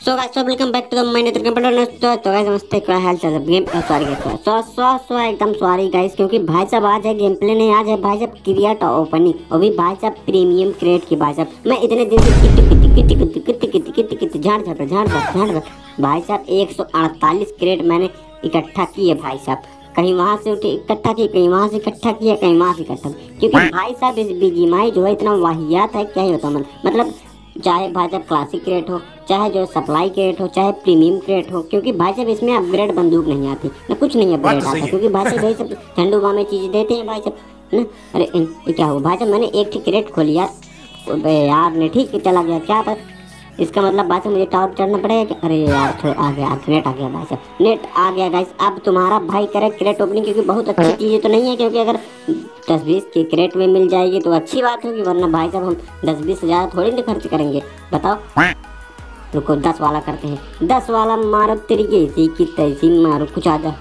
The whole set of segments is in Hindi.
So guys welcome back to the my Netra computer. तो गाइस नमस्ते, क्या हाल चाल है? गेम सॉरी गाइस, सो एकदम सॉरी गाइस, क्योंकि भाई साहब आज है गेम प्ले नहीं, आज है भाई साहब क्रिएट ओपनिंग। और भी भाई साहब प्रीमियम क्रिएट की भाई साहब मैं इतने दिन से कित झाड़ भाई साहब 148 क्रिएट मैंने इकट्ठा किए भाई साहब। कहीं वहां से उठे इकट्ठा किए, कहीं वहां से इकट्ठा किया, कहीं वहां से इकट्ठा, क्योंकि भाई साहब इस बीजीएमआई जो है इतना वाहियात है, क्या ही होता मतलब चाहे भाई साहब क्लासिक क्रेट हो, चाहे जो सप्लाई क्रेट हो, चाहे प्रीमियम क्रेट हो, क्योंकि भाई साहब इसमें अपग्रेड बंदूक नहीं आती ना, कुछ नहीं अपग्रेड आता, क्योंकि भाई साहब यही सब ठंडू में चीज़ें देते हैं भाई साहब ना। अरे ये क्या हुआ भाई साहब, मैंने एक ठीक क्रेट खोली यार ने ठीक चला गया क्या बस, इसका मतलब भाई साहब मुझे टावर चढ़ना पड़ेगा क्या? अरे यार आ गया नेट आ गया भाई साहब, नेट आ गया गाइस। अब तुम्हारा भाई करे क्रेट ओपनिंग, क्योंकि बहुत अच्छी चीज़ें तो नहीं है, क्योंकि अगर 10-20 की क्रेट में मिल जाएगी तो अच्छी बात होगी, वरना भाई साहब हम 10-20 हज़ार थोड़ी ना खर्च करेंगे बताओ। रुको 10 वाला करते हैं, 10 वाला मारो तरीके इसी की तैसी मारो, कुछ आ जा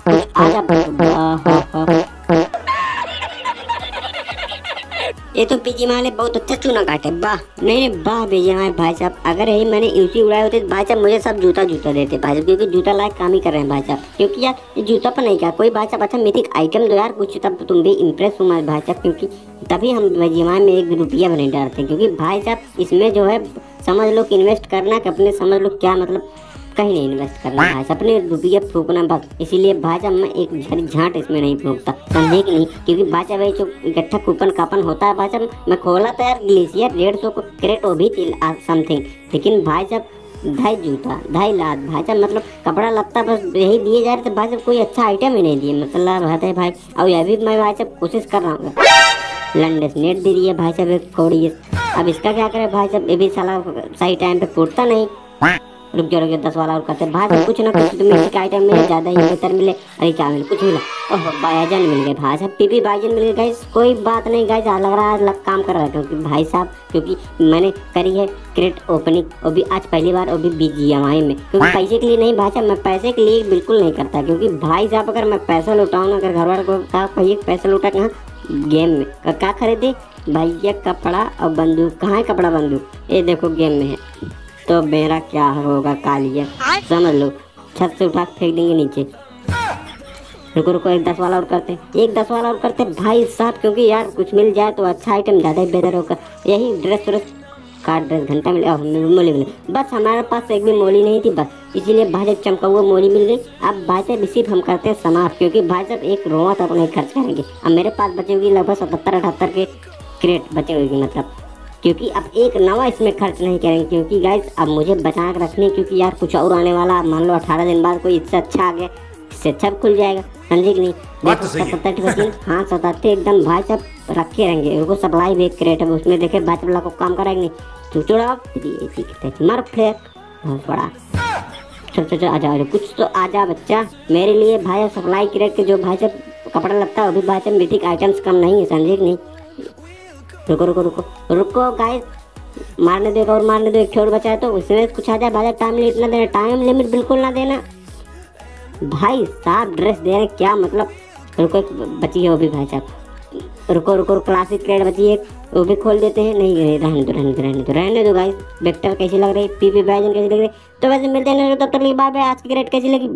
ये तो बीजीएमआई बहुत अच्छा चूना काटे, वाह नहीं वाह बीजीएमआई भाई साहब। अगर यही मैंने यूसी उड़ाए होते तो भाई साहब मुझे सब जूता देते भाई साहब, क्योंकि जूता लायक काम ही कर रहे हैं भाई साहब। क्योंकि यार ये जूता पर नहीं क्या कोई भाई साहब अच्छा मिथिक आइटम दो यार कुछ, तब तुम भी इम्प्रेस हो भाई साहब, क्योंकि तभी हम बीजीएमआई में एक रुपया भी नहीं डालते, क्योंकि भाई साहब इसमें जो है समझ लो कि इन्वेस्ट करना कि अपने समझ लो क्या मतलब कहीं नहीं इन्वेस्ट करना भाई साहब, अपने रुपये फूकना बस। इसीलिए भाई साहब मैं एक झड़ी झाट इसमें नहीं फूकता, समझे कि नहीं? क्योंकि भाई साहब जो इकट्ठा कूपन कापन होता है भाई साहब, मैं खोला था यार ग्लेशियर 150 को क्रेट वो भी थी समथिंग, लेकिन भाई साहब 2.5 जूता 2.5 लाख भाई साहब, मतलब कपड़ा लत्ता बस यही दिए जा रहे थे भाई साहब, कोई अच्छा आइटम ही नहीं दिए मतलब है भाई। और यह भी मैं भाई साहब कोशिश कर रहा हूँ, लंडे से नेट दे रही है भाई साहब एक कौड़ी। अब इसका क्या करे भाई साहब, ये भी साला सही टाइम पे फूटता नहीं। रुक जाओ 10 वाला और करते भाई साहब, कुछ ना कुछ तो मिल आइटम मिले, ज्यादा ही बेहतर मिले। अरे क्या मिले, कुछ मिला, ओह बायजन मिल गए भाई साहब, पीपी बायजन मिल गए गाइस। कोई बात नहीं गाइस, लग रहा है काम कर रहा है, क्योंकि भाई साहब क्योंकि मैंने करी है क्रेट ओपनिंग, और भी आज पहली बार, और भी बीजीएमआई में, क्योंकि पैसे के लिए नहीं भाई साहब, मैं पैसे के लिए बिल्कुल नहीं करता, क्योंकि भाई साहब अगर मैं पैसा लुटाऊँ ना, अगर घर वाले को कहा पैसा लुटा कहाँ गेम में क्या खरीदे भैया, कपड़ा और बंदूक, कहाँ है कपड़ा बंदूक, ये देखो गेम में है, तो मेरा क्या होगा कालिया समझ लो, छत से उठा फेंक देंगे नीचे। रुको एक 10 वाला और करते, एक 10 वाला और करते भाई साहब, क्योंकि यार कुछ मिल जाए तो अच्छा आइटम ज़्यादा ही बेहतर होगा। यही ड्रेस का ड्रेस घंटा मोली मिले, बस हमारे पास एक भी मोली नहीं थी बस, इसीलिए भाई साहब चमका हुआ मोली मिल गई। अब भाई साहब इसी हम करते हैं समाप्त, क्योंकि भाई साहब एक रोआ तक नहीं खर्च करेंगे। अब मेरे पास बचे हुए लगभग 77-78 के क्रेट बचे हुए, मतलब क्योंकि अब एक नवा इसमें खर्च नहीं करेंगे, क्योंकि गाइस अब मुझे बचा कर रखने, क्योंकि यार कुछ और आने वाला, मान लो 18 दिन बाद कोई इससे अच्छा आ गया, इससे अच्छा खुल जाएगा, समझे कि नहीं? देखो 77 हाँ 77 एकदम भाई साहब रखे रहेंगे। उनको सप्लाई भी एक क्रेट है उसमें, देखे भाई साहब को काम कराएंगे नहीं तो चुड़ा मर फ्लेक बहुत बड़ा। चल आ जाओ, कुछ तो आ जा बच्चा मेरे लिए भाई सप्लाई क्रेट के जो भाई साहब कपड़ा लगता है, वो भी भाई साहब मिथिक आइटम्स कम नहीं है, समझे कि नहीं? रुको गाइस, मारने दो और मारने दो, एक छोड़ बचा है तो उसमें कुछ आ जाए भाई साहब। टाइम लिमिट ना देना, टाइम लिमिट बिल्कुल ना देना भाई साहब, ड्रेस दे रहे क्या मतलब। रुको बची है वो भी भाई साहब, रुको क्लासिक क्रेड बची है, वो भी खोल देते हैं। नहीं रहने दो गाइस। वेक्टर कैसी लग रही, पीपी बैजन कैसी लग रही, तो वैसे मिलते हैं तब तक बाय बाय। आज की क्रेड कैसी लगी